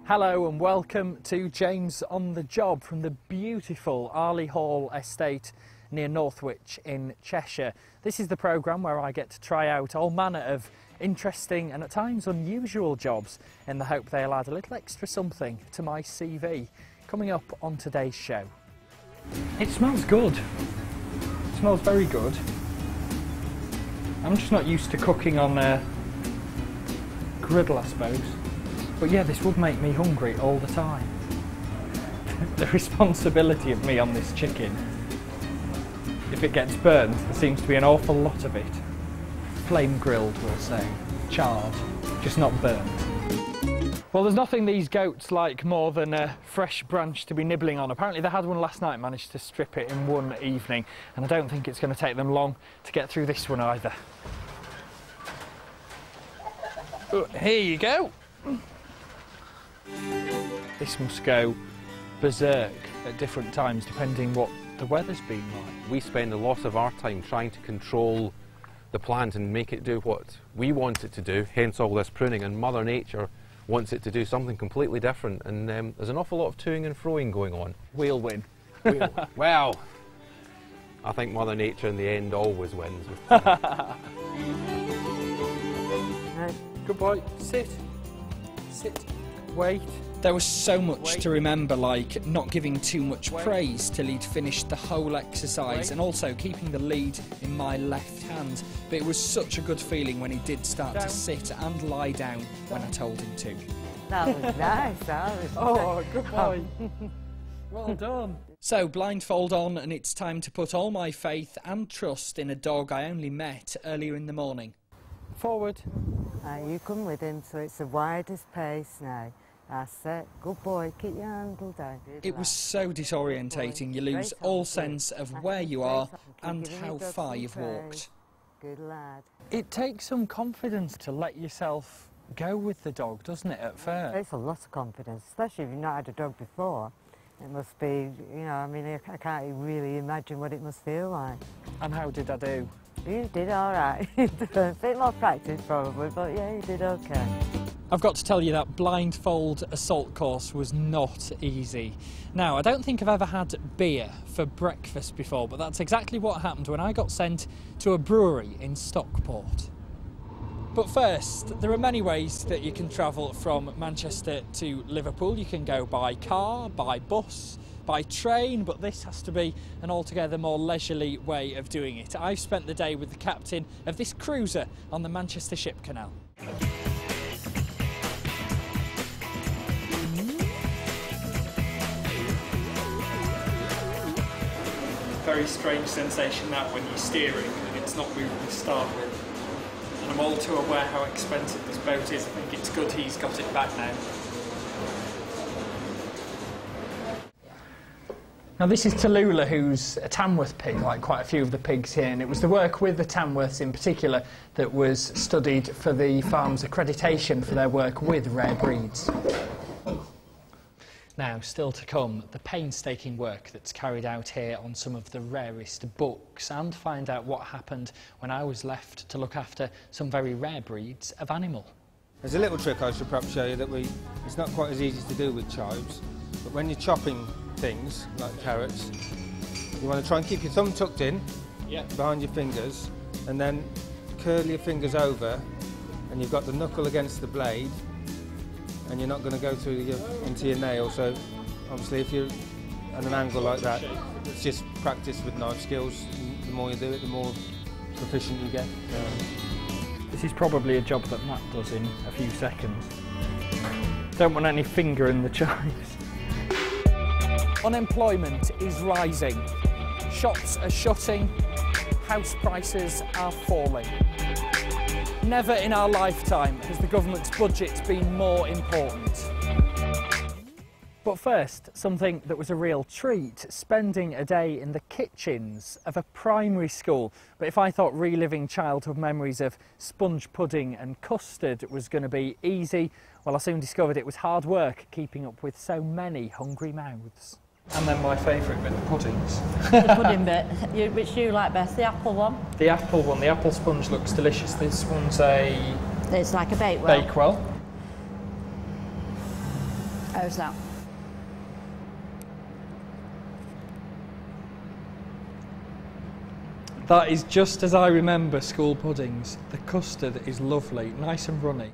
Hello and welcome to James on the Job from the beautiful Arley Hall estate near Northwich in Cheshire. This is the programme where I get to try out all manner of interesting and at times unusual jobs in the hope they'll add a little extra something to my CV. Coming up on today's show. It smells good. It smells very good. I'm just not used to cooking on a griddle, I suppose. But yeah, this would make me hungry all the time. The responsibility of me on this chicken, if it gets burned, there seems to be an awful lot of it. Flame grilled, we'll say. Charred, just not burnt. Well, there's nothing these goats like more than a fresh branch to be nibbling on. Apparently they had one last night and managed to strip it in one evening, and I don't think it's going to take them long to get through this one either. Oh, here you go. This must go berserk at different times depending what the weather's been like. We spend a lot of our time trying to control the plant and make it do what we want it to do, hence all this pruning, and Mother Nature wants it to do something completely different, and there's an awful lot of toing and froing going on. We'll win. Well, I think Mother Nature in the end always wins. Good boy. Sit. Sit. Wait. There was so much to remember, like not giving too much praise till he'd finished the whole exercise, and also keeping the lead in my left hand. But it was such a good feeling when he did start to sit and lie down when I told him to. That was nice, that was Oh, good boy. Well done. So, blindfold on, and it's time to put all my faith and trust in a dog I only met earlier in the morning. Forward. You come with him, so it's the widest pace now. That's it. Good boy, keep your handle down. It was so disorientating, you lose all sense of where you are and how far you've walked. Good lad. It takes some confidence to let yourself go with the dog, doesn't it, at first? It takes a lot of confidence, especially if you've not had a dog before. It must be, you know, I mean, I can't really imagine what it must feel like. And how did I do? You did all right. A bit more practice probably, but yeah, you did okay. I've got to tell you that blindfold assault course was not easy. Now, I don't think I've ever had beer for breakfast before, but that's exactly what happened when I got sent to a brewery in Stockport. But first, there are many ways that you can travel from Manchester to Liverpool. You can go by car, by bus, by train, but this has to be an altogether more leisurely way of doing it. I've spent the day with the captain of this cruiser on the Manchester Ship Canal. Very strange sensation that when you're steering and it's not moving to start with. And I'm all too aware how expensive this boat is. I think it's good he's got it back now. Now this is Tallulah, who's a Tamworth pig, like quite a few of the pigs here, and it was the work with the Tamworths in particular that was studied for the farm's accreditation for their work with rare breeds. Now, still to come, the painstaking work that's carried out here on some of the rarest books, and find out what happened when I was left to look after some very rare breeds of animal. There's a little trick I should perhaps show you that it's not quite as easy to do with chives, but when you're chopping things like carrots, you want to try and keep your thumb tucked in behind your fingers, and then curl your fingers over, and you've got the knuckle against the blade, and you're not going to go through into your nail. So obviously if you're at an angle like that, it's just practice with knife skills. The more you do it, the more proficient you get. This is probably a job that Matt does in a few seconds. Don't want any finger in the chives. Unemployment is rising. Shops are shutting. House prices are falling. Never in our lifetime has the government's budget been more important. But first, something that was a real treat, spending a day in the kitchens of a primary school. But if I thought reliving childhood memories of sponge pudding and custard was going to be easy, well, I soon discovered it was hard work keeping up with so many hungry mouths. And then my favourite bit, the puddings. The pudding bit. Which you like best, the apple one? The apple one. The apple sponge looks delicious. This one's a... It's like a Bakewell. Bakewell. How's that? That is just as I remember school puddings. The custard is lovely, nice and runny.